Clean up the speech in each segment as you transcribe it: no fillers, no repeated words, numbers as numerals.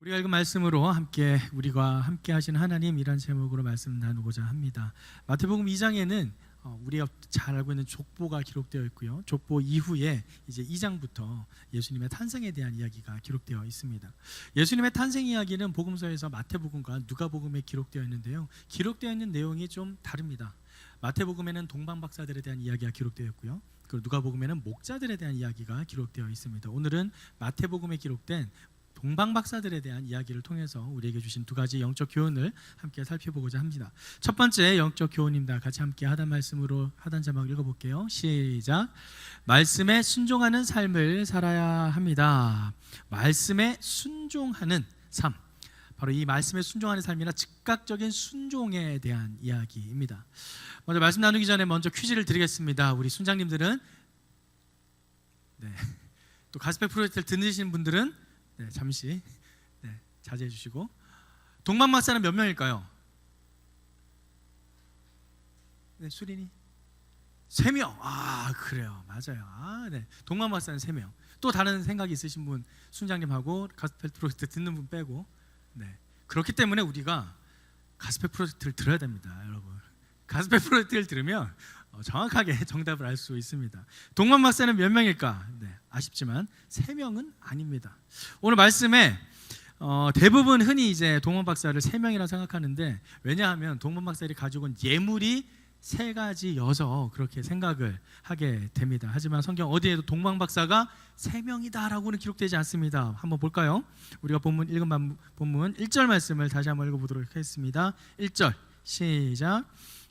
우리가 읽은 말씀으로 우리가 함께 하신 하나님이란 제목으로 말씀 나누고자 합니다. 마태복음 2장에는 우리가 잘 알고 있는 족보가 기록되어 있고요. 족보 이후에 이제 2장부터 예수님의 탄생에 대한 이야기가 기록되어 있습니다. 예수님의 탄생 이야기는 복음서에서 마태복음과 누가복음에 기록되어 있는데요. 기록되어 있는 내용이 좀 다릅니다. 마태복음에는 동방박사들에 대한 이야기가 기록되어 있고요. 그리고 누가복음에는 목자들에 대한 이야기가 기록되어 있습니다. 오늘은 마태복음에 기록된 동방박사들에 대한 이야기를 통해서 우리에게 주신 두 가지 영적 교훈을 함께 살펴보고자 합니다. 첫 번째 영적 교훈입니다. 같이 함께 하단 말씀으로 하단 자막 읽어볼게요. 시작. 말씀에 순종하는 삶을 살아야 합니다. 말씀에 순종하는 삶. 바로 이 말씀에 순종하는 삶이나 즉각적인 순종에 대한 이야기입니다. 먼저 말씀 나누기 전에 먼저 퀴즈를 드리겠습니다. 우리 순장님들은 또 가스펠 프로젝트를 들으시는 분들은 잠시 자제해 주시고, 동방박사는 몇 명일까요? 수린이 3명. 그래요, 맞아요. 동방박사는 3명. 또 다른 생각이 있으신 분, 순장님하고 가스펠 프로젝트 듣는 분 빼고. 그렇기 때문에 우리가 가스펠 프로젝트를 들어야 됩니다, 여러분. 가스펠 프로젝트를 들으면 정확하게 정답을 알 수 있습니다. 동방박사는 몇 명일까? 아쉽지만 3명은 아닙니다. 오늘 말씀에 대부분 흔히 이제 동방박사를 3명이라고 생각하는데, 왜냐하면 동방박사들이 가지고 온 예물이 3가지여서 그렇게 생각을 하게 됩니다. 하지만 성경 어디에도 동방박사가 3명이다라고는 기록되지 않습니다. 한번 볼까요? 우리가 읽은 본문 1절 말씀을 다시 한번 읽어보도록 하겠습니다. 1절 시작.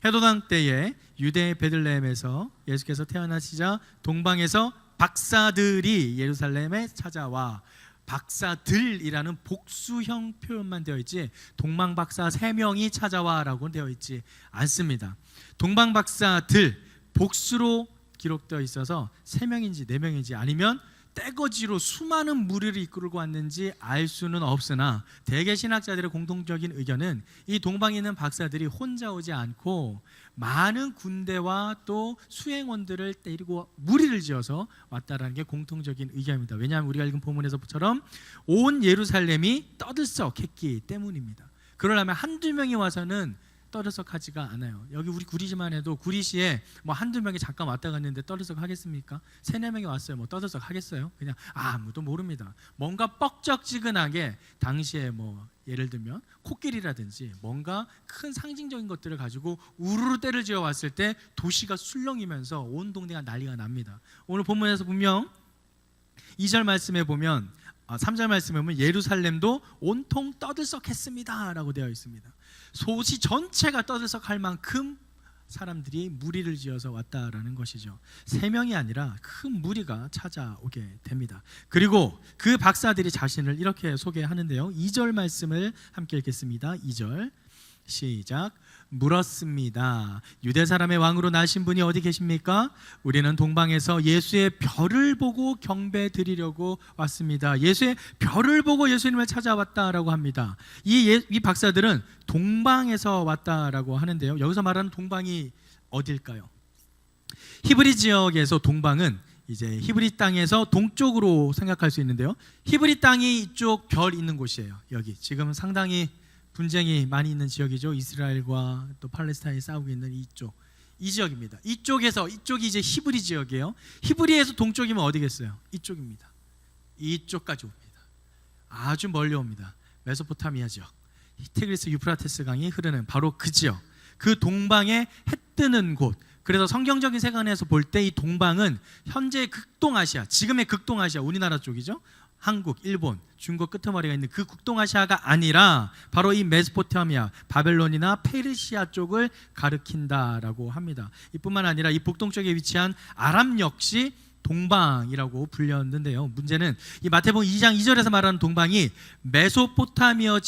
헤로당 때에 유대 베들레헴에서 예수께서 태어나시자 동방에서 박사들이 예루살렘에 찾아와. 박사들이라는 복수형 표현만 되어 있지 동방박사 3명이 찾아와 라고 되어 있지 않습니다. 동방박사들 복수로 기록되어 있어서 3명인지 4명인지 아니면 떼거지로 수많은 무리를 이끌고 왔는지 알 수는 없으나, 대개 신학자들의 공통적인 의견은 이 동방에 있는 박사들이 혼자 오지 않고 많은 군대와 또 수행원들을 데리고 무리를 지어서 왔다라는 게 공통적인 의견입니다. 왜냐하면 우리가 읽은 본문에서처럼 온 예루살렘이 떠들썩했기 때문입니다. 그러려면 한두 명이 와서는 떠들썩하지가 않아요. 여기 우리 구리시만 해도 구리시에 한두 명이 잠깐 왔다 갔는데 떠들썩 하겠습니까? 3-4명이 왔어요. 떠들썩 하겠어요? 그냥 아무도 모릅니다. 뭔가 뻑적지근하게 당시에 예를 들면 코끼리라든지 뭔가 큰 상징적인 것들을 가지고 우르르 때를 지어 왔을 때 도시가 술렁이면서 온 동네가 난리가 납니다. 오늘 본문에서 분명 2절 말씀에 보면 3절 말씀에 보면 예루살렘도 온통 떠들썩했습니다 라고 되어 있습니다. 도시 전체가 떠들썩할 만큼 사람들이 무리를 지어서 왔다라는 것이죠. 3명이 아니라 큰 무리가 찾아오게 됩니다. 그리고 그 박사들이 자신을 이렇게 소개하는데요. 2절 말씀을 함께 읽겠습니다. 2절 시작. 물었습니다. 유대 사람의 왕으로 나신 분이 어디 계십니까? 우리는 동방에서 예수의 별을 보고 경배 드리려고 왔습니다. 예수의 별을 보고 예수님을 찾아왔다라고 합니다. 이 박사들은 동방에서 왔다라고 하는데요. 여기서 말하는 동방이 어딜까요? 히브리 지역에서 동방은 이제 히브리 땅에서 동쪽으로 생각할 수 있는데요. 히브리 땅이 이쪽 별 있는 곳이에요. 여기 지금 상당히 분쟁이 많이 있는 지역이죠. 이스라엘과 또 팔레스타인이 싸우고 있는 이 지역입니다. 이쪽이 이제 히브리 지역이에요. 히브리에서 동쪽이면 어디겠어요? 이쪽입니다. 이쪽까지 옵니다. 아주 멀리 옵니다. 메소포타미아 지역, 티그리스 유프라테스 강이 흐르는 바로 그 지역, 그 동방에 해 뜨는 곳. 그래서 성경적인 세관에서 볼 때 이 동방은 현재 극동아시아, 지금의 극동아시아, 우리나라 쪽이죠. 한국, 일본, 중국 끄트머리가 있는 그 국동아시아가 아니라 바로 이 메소포타미아, 바벨론이나 페르시아 쪽을 가리킨다라고 합니다. 이뿐만 아니라 이 북동쪽에 위치한 아람 역시 동방이라고 불렸는데요. 문제는 이 마태복음 2장 2절에서 말하는 동방이 메소포타미아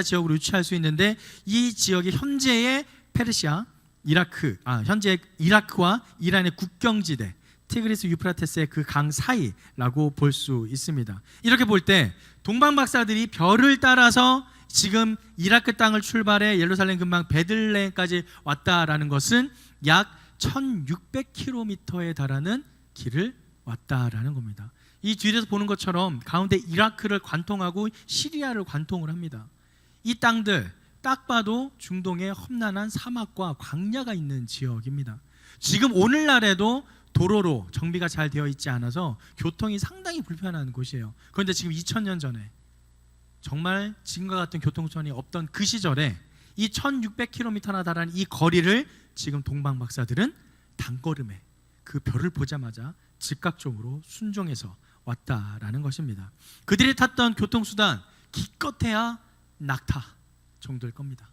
지역으로 유추할 수 있는데, 이 지역이 현재의 페르시아, 현재 이라크와 이란의 국경지대, 티그리스 유프라테스의 그 강 사이라고 볼 수 있습니다. 이렇게 볼 때 동방박사들이 별을 따라서 지금 이라크 땅을 출발해 예루살렘 근방 베들레헴까지 왔다라는 것은 약 1600km에 달하는 길을 왔다라는 겁니다. 이 뒤에서 보는 것처럼 가운데 이라크를 관통하고 시리아를 관통을 합니다. 이 땅들 딱 봐도 중동의 험난한 사막과 광야가 있는 지역입니다. 지금 오늘날에도 도로로 정비가 잘 되어 있지 않아서 교통이 상당히 불편한 곳이에요. 그런데 지금 2000년 전에 정말 지금과 같은 교통수단이 없던 그 시절에 이 1600km나 달하는 이 거리를 지금 동방 박사들은 단걸음에 그 별을 보자마자 즉각적으로 순종해서 왔다라는 것입니다. 그들이 탔던 교통수단 기껏해야 낙타 정도일 겁니다.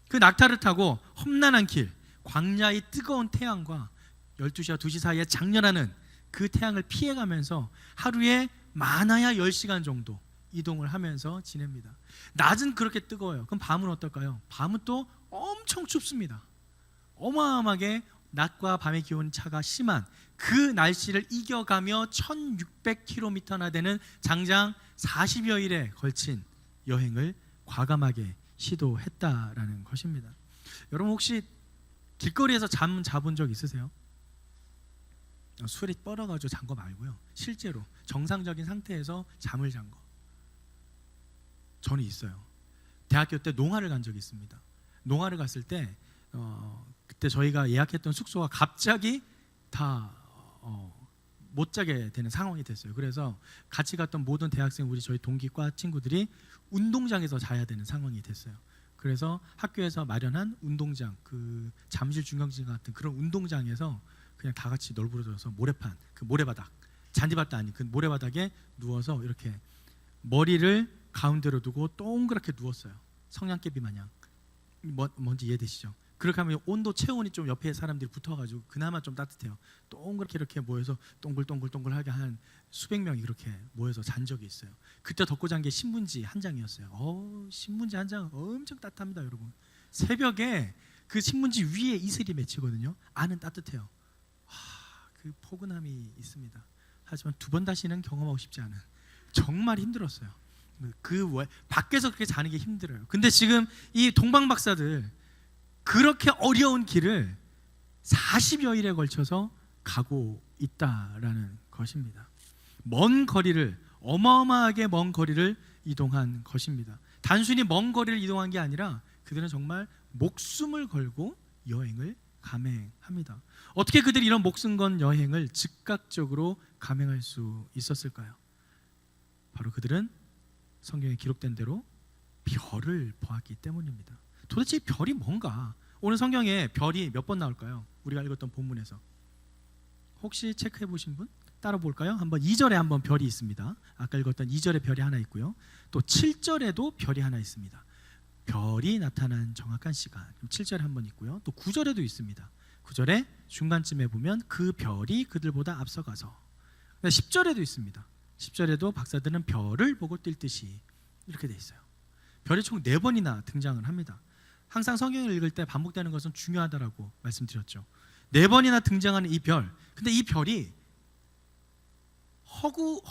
그 낙타를 타고 험난한 길, 광야의 뜨거운 태양과 12시와 2시 사이에 장렬하는 그 태양을 피해가면서 하루에 많아야 10시간 정도 이동을 하면서 지냅니다. 낮은 그렇게 뜨거워요. 그럼 밤은 어떨까요? 밤은 또 엄청 춥습니다. 어마어마하게 낮과 밤의 기온 차가 심한 그 날씨를 이겨가며 1600km나 되는 장장 40여일에 걸친 여행을 과감하게 시도했다라는 것입니다. 여러분 혹시 길거리에서 잠 자본 적 있으세요? 술이 뻘어가지고 잔 거 말고요. 실제로 정상적인 상태에서 잠을 잔 거. 저는 있어요. 대학교 때 농아를 간 적이 있습니다. 농아를 갔을 때 그때 저희가 예약했던 숙소가 갑자기 다 못 자게 되는 상황이 됐어요. 그래서 같이 갔던 모든 대학생 우리 저희 동기과 친구들이 운동장에서 자야 되는 상황이 됐어요. 그래서 학교에서 마련한 운동장, 그 잠실 중경진 같은 그런 운동장에서 그냥 다 같이 널브러져서 모래판, 그 모래바닥, 잔디밭도 아닌 그 모래바닥에 누워서 이렇게 머리를 가운데로 두고 동그랗게 누웠어요. 성냥개비 마냥. 뭔지 이해되시죠? 그렇게 하면 온도 체온이 좀 옆에 사람들이 붙어가지고 그나마 좀 따뜻해요. 동그랗게 이렇게 모여서 동글동글동글하게 한 수백 명이 그렇게 모여서 잔 적이 있어요. 그때 덮고 잔 게 신문지 한 장이었어요. 신문지 한 장 엄청 따뜻합니다, 여러분. 새벽에 그 신문지 위에 이슬이 맺히거든요. 안은 따뜻해요. 그 포근함이 있습니다. 하지만 두 번 다시는 경험하고 싶지 않은, 정말 힘들었어요. 밖에서 그렇게 자는 게 힘들어요. 근데 지금 이 동방 박사들 그렇게 어려운 길을 40여일에 걸쳐서 가고 있다라는 것입니다. 먼 거리를, 어마어마하게 먼 거리를 이동한 것입니다. 단순히 먼 거리를 이동한 게 아니라 그들은 정말 목숨을 걸고 여행을 감행합니다. 어떻게 그들이 이런 목숨 건 여행을 즉각적으로 감행할 수 있었을까요? 바로 그들은 성경에 기록된 대로 별을 보았기 때문입니다. 도대체 별이 뭔가? 오늘 성경에 별이 몇 번 나올까요? 우리가 읽었던 본문에서 혹시 체크해 보신 분? 따라 볼까요? 한번 2절에 한번 별이 있습니다. 아까 읽었던 2절에 별이 하나 있고요. 또 7절에도 별이 하나 있습니다. 별이 나타난 정확한 시간 7절에 한번 있고요. 또 9절에도 있습니다. 9절에 중간쯤에 보면 그 별이 그들보다 앞서가서 10절에도 있습니다. 10절에도 박사들은 별을 보고 뛸 듯이 이렇게 돼 있어요. 별이 총 4번이나 등장을 합니다. 항상 성경을 읽을 때 반복되는 것은 중요하다라고 말씀드렸죠. 4번이나 등장하는 이 별, 근데 이 별이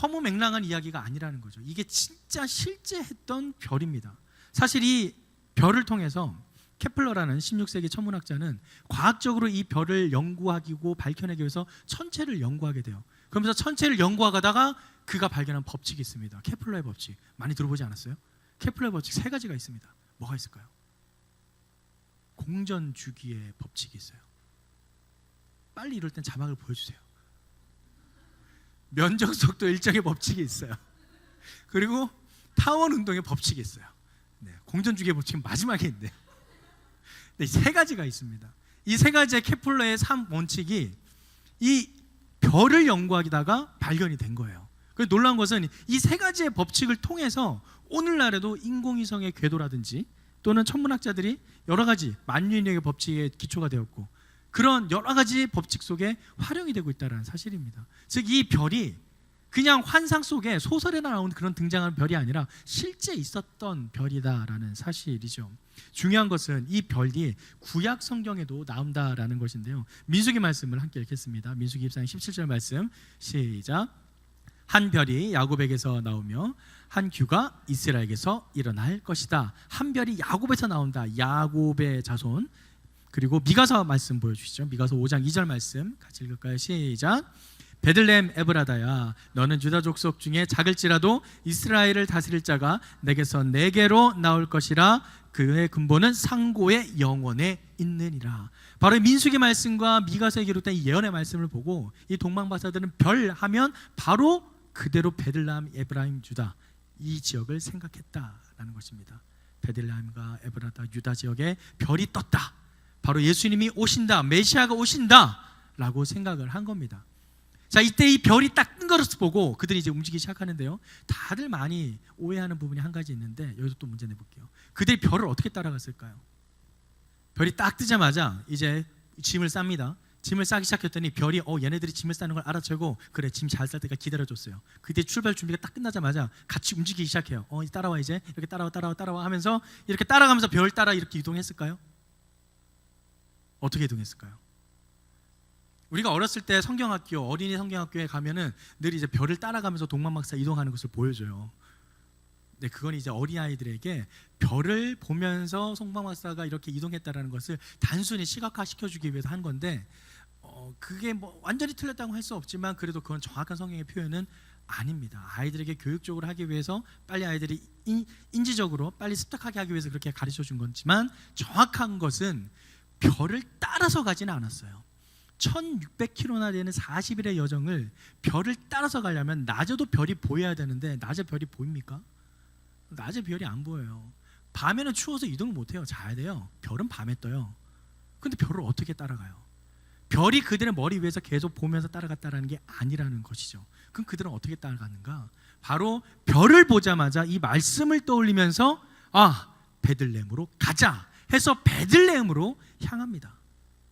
허무맹랑한 이야기가 아니라는 거죠. 이게 진짜 실제 했던 별입니다. 사실 이 별을 통해서 케플러라는 16세기 천문학자는 과학적으로 이 별을 연구하고 밝혀내기 위해서 천체를 연구하게 돼요. 그러면서 천체를 연구하다가 그가 발견한 법칙이 있습니다. 케플러의 법칙. 많이 들어보지 않았어요? 케플러의 법칙 3가지가 있습니다. 뭐가 있을까요? 공전 주기의 법칙이 있어요. 빨리 이럴 땐 자막을 보여주세요. 면적 속도 일정의 법칙이 있어요. 그리고 타원 운동의 법칙이 있어요. 공전 주기의 법칙은 마지막에 있는데 이 3가지가 있습니다. 이 3가지의 케플러의 3원칙이 이 별을 연구하다가 발견이 된 거예요. 그래서 놀라운 것은 이 3가지의 법칙을 통해서 오늘날에도 인공위성의 궤도라든지 또는 천문학자들이 여러 가지 만유인력의 법칙에 기초가 되었고 그런 여러 가지 법칙 속에 활용이 되고 있다는 사실입니다. 즉 이 별이 그냥 환상 속에 소설에 나온 그런 등장하는 별이 아니라 실제 있었던 별이다라는 사실이죠. 중요한 것은 이 별이 구약 성경에도 나온다라는 것인데요. 민수기 말씀을 함께 읽겠습니다. 민수기 24장 17절 말씀 시작. 한 별이 야곱에게서 나오며 한 규가 이스라엘에게서 일어날 것이다. 한 별이 야곱에서 나온다. 야곱의 자손. 그리고 미가서 말씀 보여주시죠. 미가서 5장 2절 말씀 같이 읽을까요? 시작. 베들레헴 에브라다야, 너는 유다 족속 중에 작을지라도 이스라엘을 다스릴 자가 내게서 내게로 나올 것이라. 그의 근본은 상고의 영원에 있느니라. 바로 민수기 말씀과 미가서에 기록된 이 예언의 말씀을 보고 이 동방박사들은 별 하면 바로 그대로 베들레헴, 에브라임, 유다 이 지역을 생각했다라는 것입니다. 베들레헴과 에브라다, 유다 지역에 별이 떴다. 바로 예수님이 오신다, 메시아가 오신다 라고 생각을 한 겁니다. 자, 이때 이 별이 딱 뜬 것을 보고 그들이 이제 움직이기 시작하는데요, 다들 많이 오해하는 부분이 한 가지 있는데 여기서 또 문제 내볼게요. 그들이 별을 어떻게 따라갔을까요? 별이 딱 뜨자마자 이제 짐을 쌉니다. 짐을 싸기 시작했더니 별이 얘네들이 짐을 싸는 걸 알아채고, 그래, 짐 잘 쌀 때가 기다려줬어요. 그때 출발 준비가 딱 끝나자마자 같이 움직이기 시작해요. 따라와, 이제 이렇게 따라와 하면서 이렇게 따라가면서 별 따라 이렇게 이동했을까요? 어떻게 이동했을까요? 우리가 어렸을 때 성경학교, 어린이 성경학교에 가면은 늘 이제 별을 따라가면서 동방박사 이동하는 것을 보여줘요. 네, 그건 이제 어린아이들에게 별을 보면서 동방박사가 이렇게 이동했다라는 것을 단순히 시각화시켜주기 위해서 한 건데, 그게 뭐 완전히 틀렸다고 할 수 없지만 그래도 그건 정확한 성경의 표현은 아닙니다. 아이들에게 교육적으로 하기 위해서, 빨리 아이들이 인지적으로 빨리 습득하게 하기 위해서 그렇게 가르쳐 준 거지만, 정확한 것은 별을 따라서 가지는 않았어요. 1600km나 되는 40일의 여정을 별을 따라서 가려면 낮에도 별이 보여야 되는데, 낮에 별이 보입니까? 낮에 별이 안 보여요. 밤에는 추워서 이동을 못해요. 자야 돼요. 별은 밤에 떠요. 근데 별을 어떻게 따라가요? 별이 그들의 머리 위에서 계속 보면서 따라갔다는 게 아니라는 것이죠. 그럼 그들은 어떻게 따라갔는가? 바로 별을 보자마자 이 말씀을 떠올리면서 베들레헴으로 가자 해서 베들레헴으로 향합니다.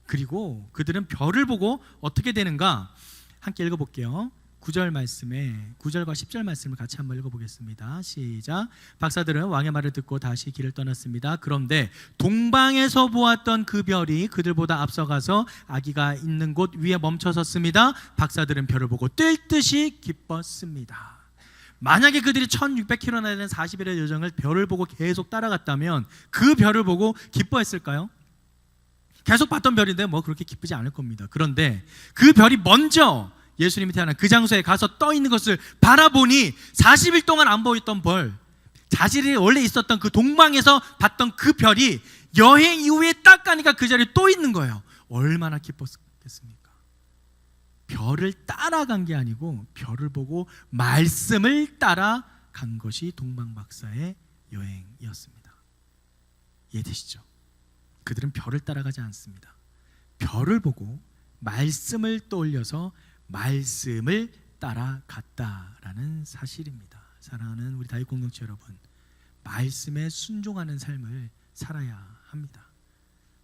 그리고 그들은 별을 보고 어떻게 되는가? 함께 읽어볼게요. 9절 말씀에 9절과 10절 말씀을 같이 한번 읽어보겠습니다. 시작. 박사들은 왕의 말을 듣고 다시 길을 떠났습니다. 그런데 동방에서 보았던 그 별이 그들보다 앞서가서 아기가 있는 곳 위에 멈춰섰습니다. 박사들은 별을 보고 뜰 듯이 기뻤습니다. 만약에 그들이 1600km나 되는 40일의 여정을 별을 보고 계속 따라갔다면 그 별을 보고 기뻐했을까요? 계속 봤던 별인데 뭐 그렇게 기쁘지 않을 겁니다. 그런데 그 별이 먼저 예수님이 태어난 그 장소에 가서 떠 있는 것을 바라보니 40일 동안 안 보였던 별, 자신이 원래 있었던 그 동방에서 봤던 그 별이 여행 이후에 딱 가니까 그 자리에 또 있는 거예요. 얼마나 기뻤겠습니까? 별을 따라간 게 아니고 별을 보고 말씀을 따라간 것이 동방박사의 여행이었습니다. 이해되시죠? 그들은 별을 따라가지 않습니다. 별을 보고 말씀을 떠올려서 말씀을 따라갔다라는 사실입니다. 사랑하는 우리 다윗 공동체 여러분, 말씀에 순종하는 삶을 살아야 합니다.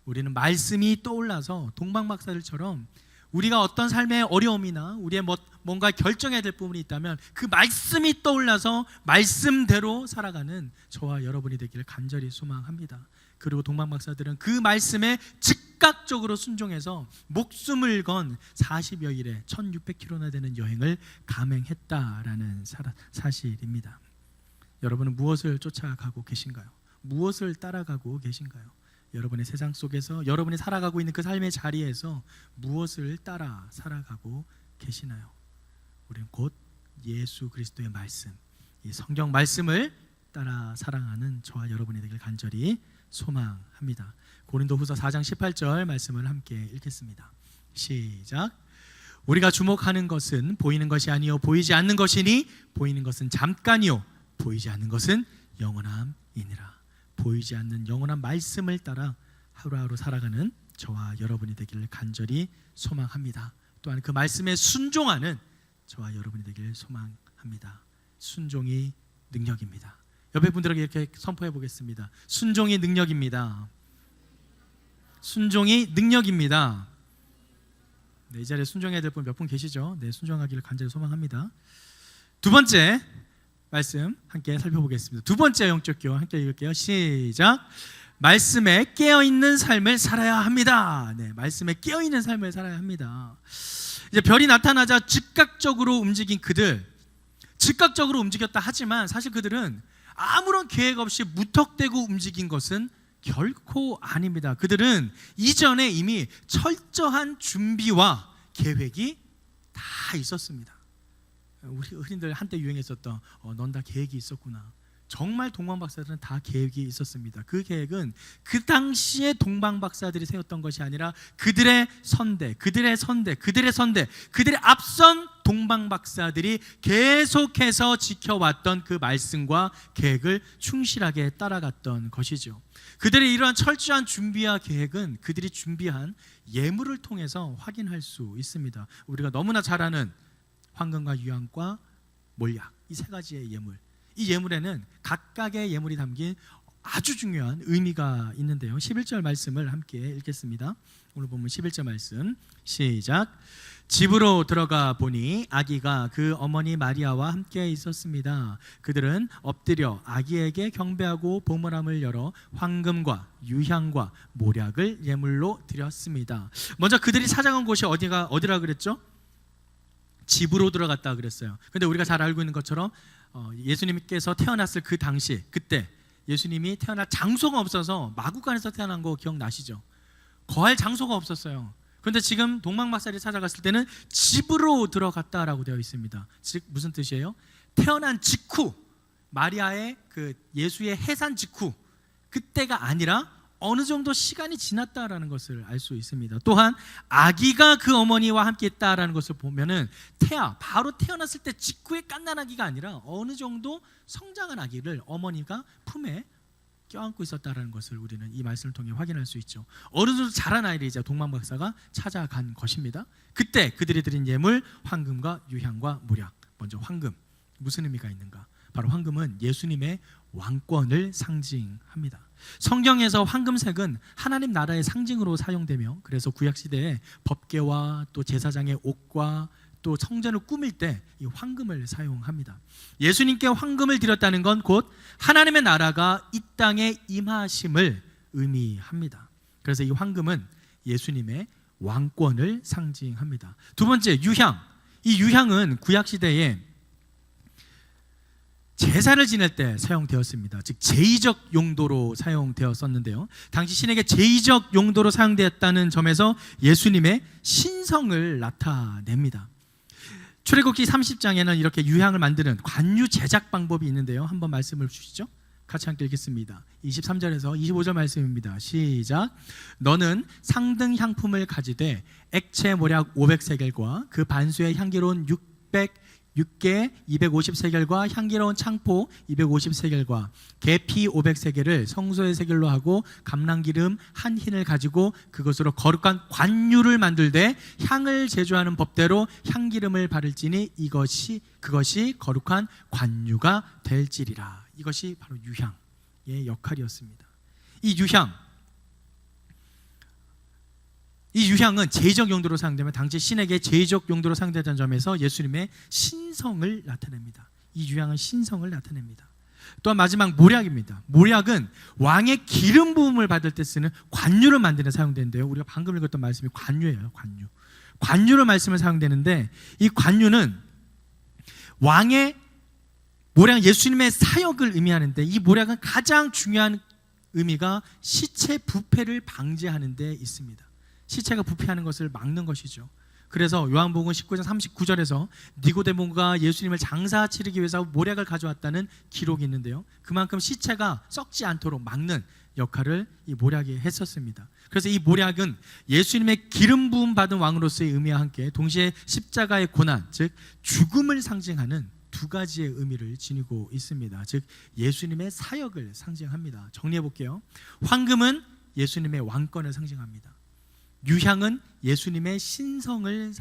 우리는 말씀이 떠올라서 동방박사들처럼 우리가 어떤 삶의 어려움이나 우리의 뭔가 결정해야 될 부분이 있다면 그 말씀이 떠올라서 말씀대로 살아가는 저와 여러분이 되기를 간절히 소망합니다. 그리고 동방박사들은 그 말씀에 즉각적으로 순종해서 목숨을 건 40여 일의 1600km나 되는 여행을 감행했다라는 사실입니다. 여러분은 무엇을 쫓아가고 계신가요? 무엇을 따라가고 계신가요? 여러분의 세상 속에서, 여러분이 살아가고 있는 그 삶의 자리에서 무엇을 따라 살아가고 계시나요? 우리는 곧 예수 그리스도의 말씀, 이 성경 말씀을 따라 살아가는 저와 여러분이 되길 간절히 소망합니다. 고린도후서 4장 18절 말씀을 함께 읽겠습니다. 시작. 우리가 주목하는 것은 보이는 것이 아니요 보이지 않는 것이니 보이는 것은 잠깐이요 보이지 않는 것은 영원함이니라. 보이지 않는 영원한 말씀을 따라 하루하루 살아가는 저와 여러분이 되기를 간절히 소망합니다. 또한 그 말씀에 순종하는 저와 여러분이 되기를 소망합니다. 순종이 능력입니다. 옆에 분들에게 이렇게 선포해 보겠습니다. 순종이 능력입니다. 순종이 능력입니다. 네, 이 자리에 순종해야 될 분 몇 분 계시죠? 네, 순종하기를 간절히 소망합니다. 두 번째 말씀 함께 살펴보겠습니다. 두 번째 영적 교훈 함께 읽을게요. 시작. 말씀에 깨어있는 삶을 살아야 합니다. 네, 말씀에 깨어있는 삶을 살아야 합니다. 이제 별이 나타나자 즉각적으로 움직인 그들, 즉각적으로 움직였다 하지만 사실 그들은 아무런 계획 없이 무턱대고 움직인 것은 결코 아닙니다. 그들은 이전에 이미 철저한 준비와 계획이 다 있었습니다. 우리 흔히들 한때 유행했었던 넌 다 계획이 있었구나. 정말 동방박사들은 다 계획이 있었습니다. 그 계획은 그 당시에 동방박사들이 세웠던 것이 아니라 그들의 선대, 그들의 앞선 동방박사들이 계속해서 지켜왔던 그 말씀과 계획을 충실하게 따라갔던 것이죠. 그들의 이러한 철저한 준비와 계획은 그들이 준비한 예물을 통해서 확인할 수 있습니다. 우리가 너무나 잘 아는 황금과 유향과 몰약, 이 세 가지의 예물, 이 예물에는 각각의 예물이 담긴 아주 중요한 의미가 있는데요. 11절 말씀을 함께 읽겠습니다. 오늘 본문 11절 말씀 시작. 집으로 들어가 보니 아기가 그 어머니 마리아와 함께 있었습니다. 그들은 엎드려 아기에게 경배하고 보물함을 열어 황금과 유향과 몰약을 예물로 드렸습니다. 먼저 그들이 찾아간 곳이 어디라 그랬죠? 집으로 들어갔다 그랬어요. 근데 우리가 잘 알고 있는 것처럼 예수님께서 태어났을 그 당시, 그때 예수님이 태어날 장소가 없어서 마구간에서 태어난 거 기억나시죠? 거할 장소가 없었어요. 그런데 지금 동방박사들이 찾아갔을 때는 집으로 들어갔다라고 되어 있습니다. 즉 무슨 뜻이에요? 태어난 직후, 마리아의 그 예수의 해산 직후, 그때가 아니라 어느 정도 시간이 지났다라는 것을 알 수 있습니다. 또한 아기가 그 어머니와 함께 있다라는 것을 보면은 바로 태어났을 때 직후에 갓난 아기가 아니라 어느 정도 성장한 아기를 어머니가 품에 껴안고 있었다라는 것을 우리는 이 말씀을 통해 확인할 수 있죠. 어느 정도 자란 아이를 이제 동방박사가 찾아간 것입니다. 그때 그들이 드린 예물 황금과 유향과 몰약. 먼저 황금, 무슨 의미가 있는가? 바로 황금은 예수님의 왕권을 상징합니다. 성경에서 황금색은 하나님 나라의 상징으로 사용되며, 그래서 구약시대에 법궤와 또 제사장의 옷과 또 성전을 꾸밀 때 이 황금을 사용합니다. 예수님께 황금을 드렸다는 건 곧 하나님의 나라가 이 땅에 임하심을 의미합니다. 그래서 이 황금은 예수님의 왕권을 상징합니다. 두 번째, 유향. 이 유향은 구약시대에 제사를 지낼 때 사용되었습니다. 즉 제의적 용도로 사용되었었는데요. 당시 신에게 제의적 용도로 사용되었다는 점에서 예수님의 신성을 나타냅니다. 출애굽기 30장에는 이렇게 유향을 만드는 관유 제작 방법이 있는데요. 한번 말씀을 주시죠. 같이 함께 읽겠습니다. 23절에서 25절 말씀입니다. 시작. 너는 상등 향품을 가지되 액체 모략 500세겔과 그 반수의 향기로운 6개 250세겔과 향기로운 창포 250세겔과 계피 500세겔을 성소의 세겔로 하고 감람기름 한 흰을 가지고 그것으로 거룩한 관유를 만들되 향을 제조하는 법대로 향기름을 바를지니 그것이 거룩한 관유가 될지리라. 이것이 바로 유향의 역할이었습니다. 이 유향은 제의적 용도로 사용되면 당시 신에게 제의적 용도로 사용되던 점에서 예수님의 신성을 나타냅니다. 이 유향은 신성을 나타냅니다. 또한 마지막 몰약입니다. 몰약은 왕의 기름 부음을 받을 때 쓰는 관유를 만드는 데 사용되는데요. 우리가 방금 읽었던 말씀이 관유예요. 관유를 말씀을 사용되는데 이 관유는 왕의 몰약, 예수님의 사역을 의미하는데 이 몰약은 가장 중요한 의미가 시체 부패를 방지하는 데 있습니다. 시체가 부패하는 것을 막는 것이죠. 그래서 요한복음 19장 39절에서 니고데모가 예수님을 장사 치르기 위해서 몰약을 가져왔다는 기록이 있는데요. 그만큼 시체가 썩지 않도록 막는 역할을 이 몰약이 했었습니다. 그래서 이 몰약은 예수님의 기름 부음 받은 왕으로서의 의미와 함께 동시에 십자가의 고난, 즉 죽음을 상징하는 두 가지의 의미를 지니고 있습니다. 즉 예수님의 사역을 상징합니다. 정리해 볼게요. 황금은 예수님의 왕권을 상징합니다. 유향은 예수님의 신성을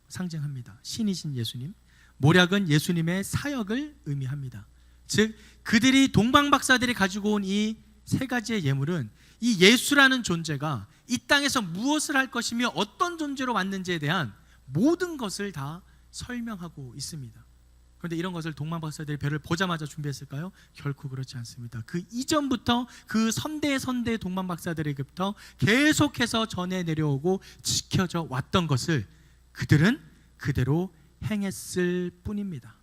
상징합니다. 신이신 예수님. 몰약은 예수님의 사역을 의미합니다. 즉 그들이 동방박사들이 가지고 온 이 세 가지의 예물은 이 예수라는 존재가 이 땅에서 무엇을 할 것이며 어떤 존재로 왔는지에 대한 모든 것을 다 설명하고 있습니다. 그런데 이런 것을 동방박사들이 별을 보자마자 준비했을까요? 결코 그렇지 않습니다. 그 이전부터 그 선대 동방박사들에게부터 계속해서 전해 내려오고 지켜져 왔던 것을 그들은 그대로 행했을 뿐입니다.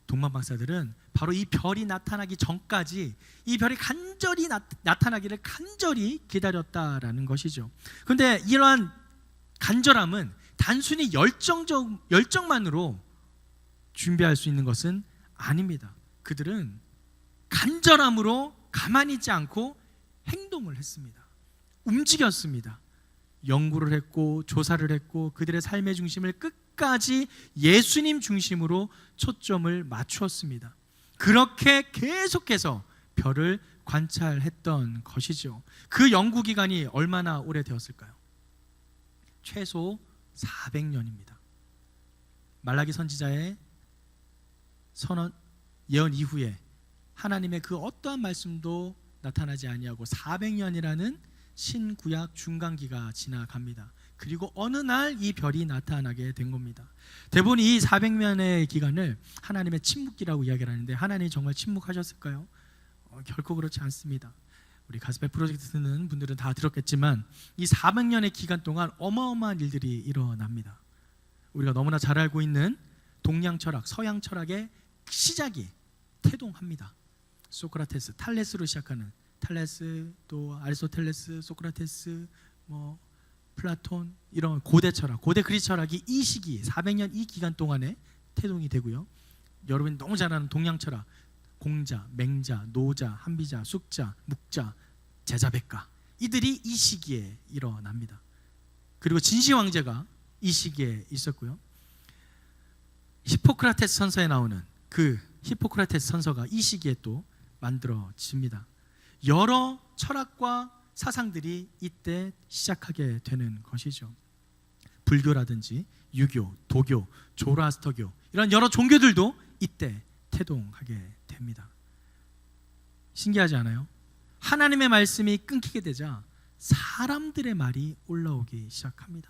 동방박사들은 바로 이 별이 나타나기 전까지 이 별이 간절히 나타나기를 간절히 기다렸다라는 것이죠. 그런데 이러한 간절함은 단순히 열정만으로 준비할 수 있는 것은 아닙니다. 그들은 간절함으로 가만히 있지 않고 행동을 했습니다. 움직였습니다. 연구를 했고 조사를 했고 그들의 삶의 중심을 끝까지 예수님 중심으로 초점을 맞추었습니다. 그렇게 계속해서 별을 관찰했던 것이죠. 그 연구 기간이 얼마나 오래되었을까요? 최소 400년입니다. 말라기 선지자의 선언 예언 이후에 하나님의 그 어떠한 말씀도 나타나지 아니하고 400년이라는 신구약 중간기가 지나갑니다. 그리고 어느 날 이 별이 나타나게 된 겁니다. 대부분 이 400년의 기간을 하나님의 침묵기라고 이야기를 하는데 하나님이 정말 침묵하셨을까요? 결코 그렇지 않습니다. 우리 가스펠 프로젝트 듣는 분들은 다 들었겠지만 이 400년의 기간 동안 어마어마한 일들이 일어납니다. 우리가 너무나 잘 알고 있는 동양 철학, 서양 철학의 시작이 태동합니다. 소크라테스, 탈레스로 시작하는 탈레스, 또 아리스토텔레스, 소크라테스, 플라톤 이런 고대 철학, 고대 그리스 철학이 이 시기 400년 이 기간 동안에 태동이 되고요. 여러분이 너무 잘 아는 동양 철학, 공자, 맹자, 노자, 한비자, 숙자, 묵자, 제자백가 이들이 이 시기에 일어납니다. 그리고 진시 황제가 이 시기에 있었고요. 히포크라테스 선서에 나오는 그 히포크라테스 선서가 이 시기에 또 만들어집니다. 여러 철학과 사상들이 이때 시작하게 되는 것이죠. 불교라든지 유교, 도교, 조로아스터교 이런 여러 종교들도 이때 태동하게 됩니다. 신기하지 않아요? 하나님의 말씀이 끊기게 되자 사람들의 말이 올라오기 시작합니다.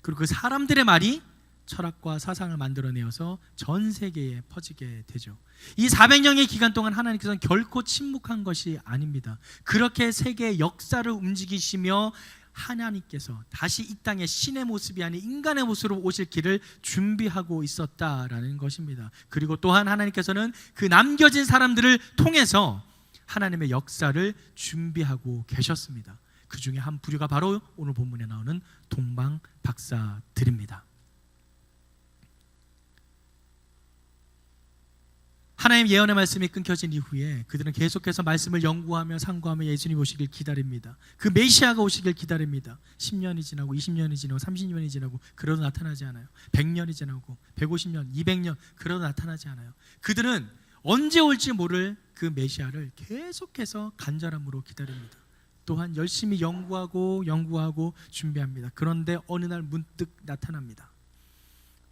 그리고 그 사람들의 말이 철학과 사상을 만들어내어서 전 세계에 퍼지게 되죠. 이 400년의 기간 동안 하나님께서는 결코 침묵한 것이 아닙니다. 그렇게 세계의 역사를 움직이시며 하나님께서 다시 이 땅에 신의 모습이 아닌 인간의 모습으로 오실 길을 준비하고 있었다라는 것입니다. 그리고 또한 하나님께서는 그 남겨진 사람들을 통해서 하나님의 역사를 준비하고 계셨습니다. 그 중에 한 부류가 바로 오늘 본문에 나오는 동방 박사들입니다. 하나님 예언의 말씀이 끊겨진 이후에 그들은 계속해서 말씀을 연구하며 상고하며 예수님 오시길 기다립니다. 그 메시아가 오시길 기다립니다. 10년이 지나고 20년이 지나고 30년이 지나고 그래도 나타나지 않아요. 100년이 지나고 150년, 200년 그래도 나타나지 않아요. 그들은 언제 올지 모를 그 메시아를 계속해서 간절함으로 기다립니다. 또한 열심히 연구하고 준비합니다. 그런데 어느 날 문득 나타납니다.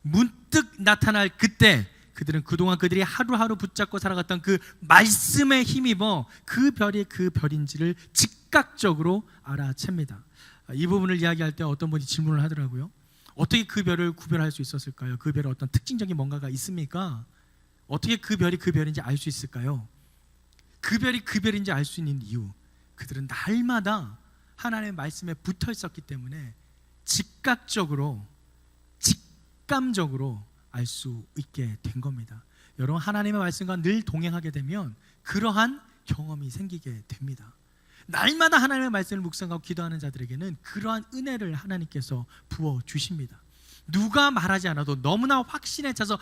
문득 나타날 그때 그들은 그동안 그들이 하루하루 붙잡고 살아갔던 그 말씀에 힘입어 그 별이 그 별인지를 즉각적으로 알아챕니다. 이 부분을 이야기할 때 어떤 분이 질문을 하더라고요. 어떻게 그 별을 구별할 수 있었을까요? 그 별에 어떤 특징적인 뭔가가 있습니까? 어떻게 그 별이 그 별인지 알 수 있을까요? 그 별이 그 별인지 알 수 있는 이유, 그들은 날마다 하나님의 말씀에 붙어 있었기 때문에 직감적으로 알 수 있게 된 겁니다. 여러분, 하나님의 말씀과 늘 동행하게 되면 그러한 경험이 생기게 됩니다. 날마다 하나님의 말씀을 묵상하고 기도하는 자들에게는 그러한 은혜를 하나님께서 부어주십니다. 누가 말하지 않아도 너무나 확신에 차서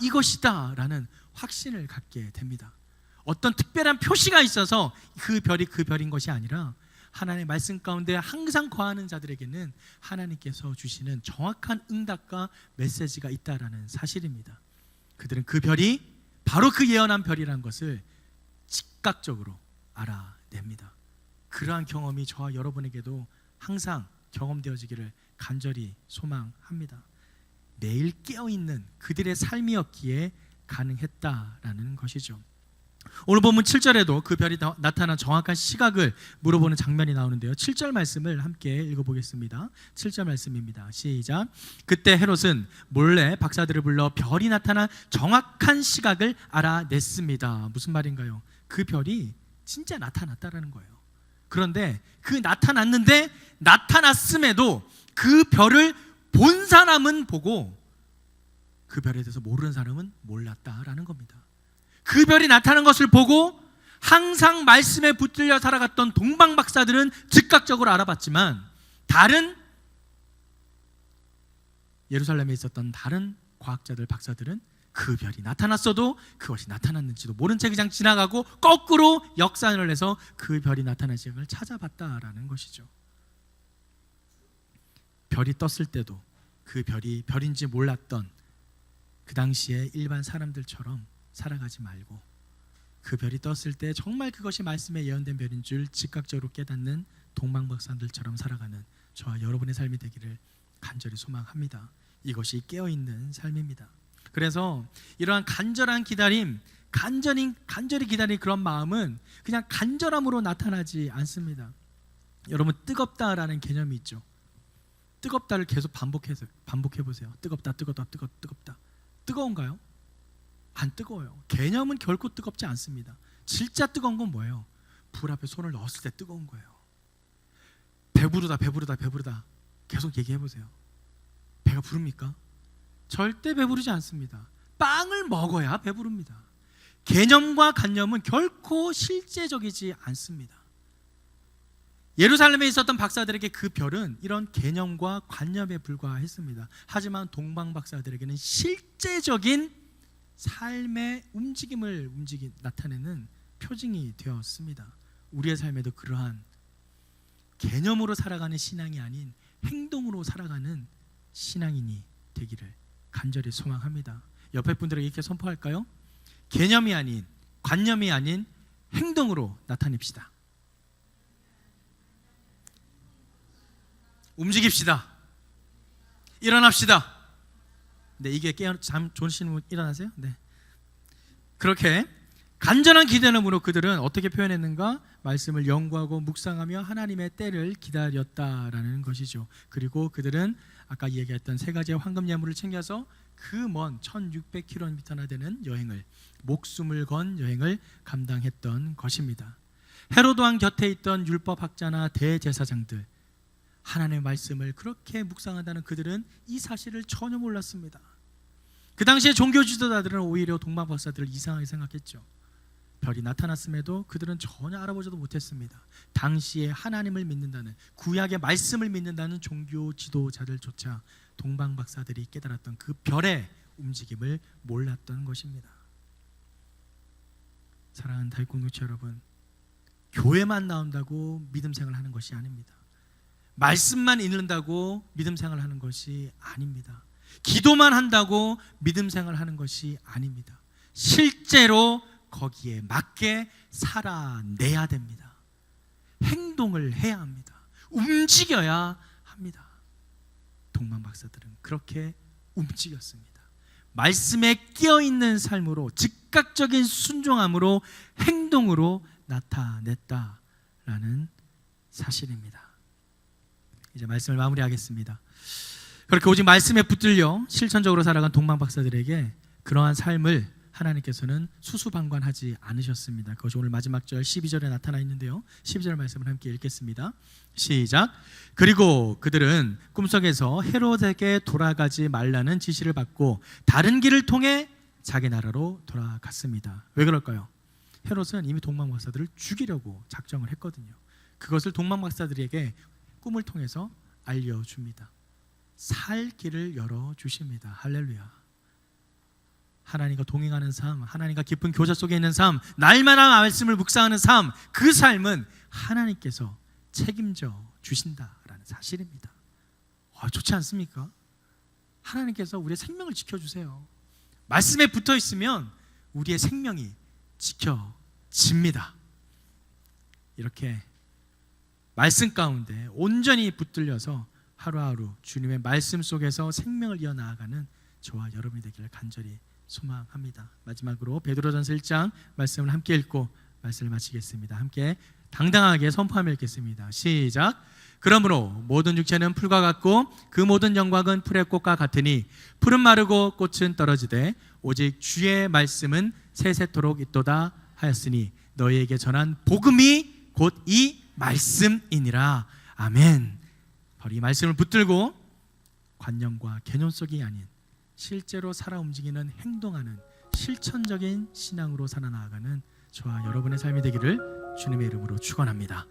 이것이다 라는 확신을 갖게 됩니다. 어떤 특별한 표시가 있어서 그 별이 그 별인 것이 아니라 하나님의 말씀 가운데 항상 거하는 자들에게는 하나님께서 주시는 정확한 응답과 메시지가 있다라는 사실입니다. 그들은 그 별이 바로 그 예언한 별이라는 것을 즉각적으로 알아냅니다. 그러한 경험이 저와 여러분에게도 항상 경험되어지기를 간절히 소망합니다. 매일 깨어있는 그들의 삶이었기에 가능했다라는 것이죠. 오늘 본문 7절에도 그 별이 나타난 정확한 시각을 물어보는 장면이 나오는데요. 7절 말씀을 함께 읽어보겠습니다. 7절 말씀입니다. 시작. 그때 헤롯은 몰래 박사들을 불러 별이 나타난 정확한 시각을 알아냈습니다. 무슨 말인가요? 그 별이 진짜 나타났다라는 거예요. 그런데 그 나타났음에도 그 별을 본 사람은 보고 그 별에 대해서 모르는 사람은 몰랐다라는 겁니다. 그 별이 나타난 것을 보고 항상 말씀에 붙들려 살아갔던 동방 박사들은 즉각적으로 알아봤지만 다른 예루살렘에 있었던 다른 과학자들, 박사들은 그 별이 나타났어도 그것이 나타났는지도 모른 채 그냥 지나가고 거꾸로 역산을 해서 그 별이 나타난 시간을 찾아봤다라는 것이죠. 별이 떴을 때도 그 별이 별인지 몰랐던 그 당시에 일반 사람들처럼 살아가지 말고, 그 별이 떴을 때 정말 그것이 말씀에 예언된 별인 줄 즉각적으로 깨닫는 동방박사들처럼 살아가는 저와 여러분의 삶이 되기를 간절히 소망합니다. 이것이 깨어있는 삶입니다. 그래서 이러한 간절한 기다림, 간절히 기다린 그런 마음은 그냥 간절함으로 나타나지 않습니다. 여러분, 뜨겁다라는 개념이 있죠. 뜨겁다를 계속 반복해 보세요. 뜨겁다, 뜨겁다. 뜨거운가요? 안 뜨거워요. 개념은 결코 뜨겁지 않습니다. 진짜 뜨거운 건 뭐예요? 불 앞에 손을 넣었을 때 뜨거운 거예요. 배부르다 계속 얘기해 보세요. 배가 부릅니까? 절대 배부르지 않습니다. 빵을 먹어야 배부릅니다. 개념과 관념은 결코 실제적이지 않습니다. 예루살렘에 있었던 박사들에게 그 별은 이런 개념과 관념에 불과했습니다. 하지만 동방 박사들에게는 실제적인 삶의 움직임을 나타내는 표징이 되었습니다. 우리의 삶에도 그러한 개념으로 살아가는 신앙이 아닌 행동으로 살아가는 신앙인이 되기를 간절히 소망합니다. 옆에 분들에게 이렇게 선포할까요? 개념이 아닌, 관념이 아닌 행동으로 나타냅시다. 움직입시다. 일어납시다. 네, 이게 잠 좋으시는 분 일어나세요. 네. 그렇게 간절한 기대감으로 그들은 어떻게 표현했는가? 말씀을 연구하고 묵상하며 하나님의 때를 기다렸다라는 것이죠. 그리고 그들은 아까 얘기했던 세 가지의 황금 예물을 챙겨서 그 먼 1600km나 되는 여행을, 목숨을 건 여행을 감당했던 것입니다. 헤로드 왕 곁에 있던 율법학자나 대제사장들, 하나님의 말씀을 그렇게 묵상한다는 그들은 이 사실을 전혀 몰랐습니다. 그 당시에 종교 지도자들은 오히려 동방 박사들을 이상하게 생각했죠. 별이 나타났음에도 그들은 전혀 알아보지도 못했습니다. 당시에 하나님을 믿는다는, 구약의 말씀을 믿는다는 종교 지도자들조차 동방 박사들이 깨달았던 그 별의 움직임을 몰랐던 것입니다. 사랑하는 다윗 공동체 여러분, 교회만 나온다고 믿음 생활하는 것이 아닙니다. 말씀만 읽는다고 믿음 생활하는 것이 아닙니다. 기도만 한다고 믿음 생활하는 것이 아닙니다. 실제로 거기에 맞게 살아내야 됩니다. 행동을 해야 합니다. 움직여야 합니다. 동방 박사들은 그렇게 움직였습니다. 말씀에 끼어있는 삶으로, 즉각적인 순종함으로, 행동으로 나타냈다라는 사실입니다. 이제 말씀을 마무리하겠습니다. 그렇게 오직 말씀에 붙들려 실천적으로 살아간 동방 박사들에게 그러한 삶을 하나님께서는 수수방관하지 않으셨습니다. 그것이 오늘 마지막 절 12절에 나타나 있는데요, 12절 말씀을 함께 읽겠습니다. 시작. 그리고 그들은 꿈속에서 헤롯에게 돌아가지 말라는 지시를 받고 다른 길을 통해 자기 나라로 돌아갔습니다. 왜 그럴까요? 헤롯은 이미 동방 박사들을 죽이려고 작정을 했거든요. 그것을 동방 박사들에게 꿈을 통해서 알려줍니다. 살 길을 열어주십니다. 할렐루야. 하나님과 동행하는 삶, 하나님과 깊은 교제 속에 있는 삶, 날마다 말씀을 묵상하는 삶, 그 삶은 하나님께서 책임져 주신다라는 사실입니다. 좋지 않습니까? 하나님께서 우리의 생명을 지켜주세요. 말씀에 붙어 있으면 우리의 생명이 지켜집니다. 이렇게 말씀 가운데 온전히 붙들려서 하루하루 주님의 말씀 속에서 생명을 이어나가는 저와 여러분이 되기를 간절히 소망합니다. 마지막으로 베드로전서 1장 말씀을 함께 읽고 말씀을 마치겠습니다. 함께 당당하게 선포하며 읽겠습니다. 시작. 그러므로 모든 육체는 풀과 같고 그 모든 영광은 풀의 꽃과 같으니 풀은 마르고 꽃은 떨어지되 오직 주의 말씀은 세세토록 있도다 하였으니 너희에게 전한 복음이 곧 이 말씀이니라. 아멘. 바로 이 말씀을 붙들고 관념과 개념 속이 아닌 실제로 살아 움직이는, 행동하는 실천적인 신앙으로 살아나가는 저와 여러분의 삶이 되기를 주님의 이름으로 축원합니다.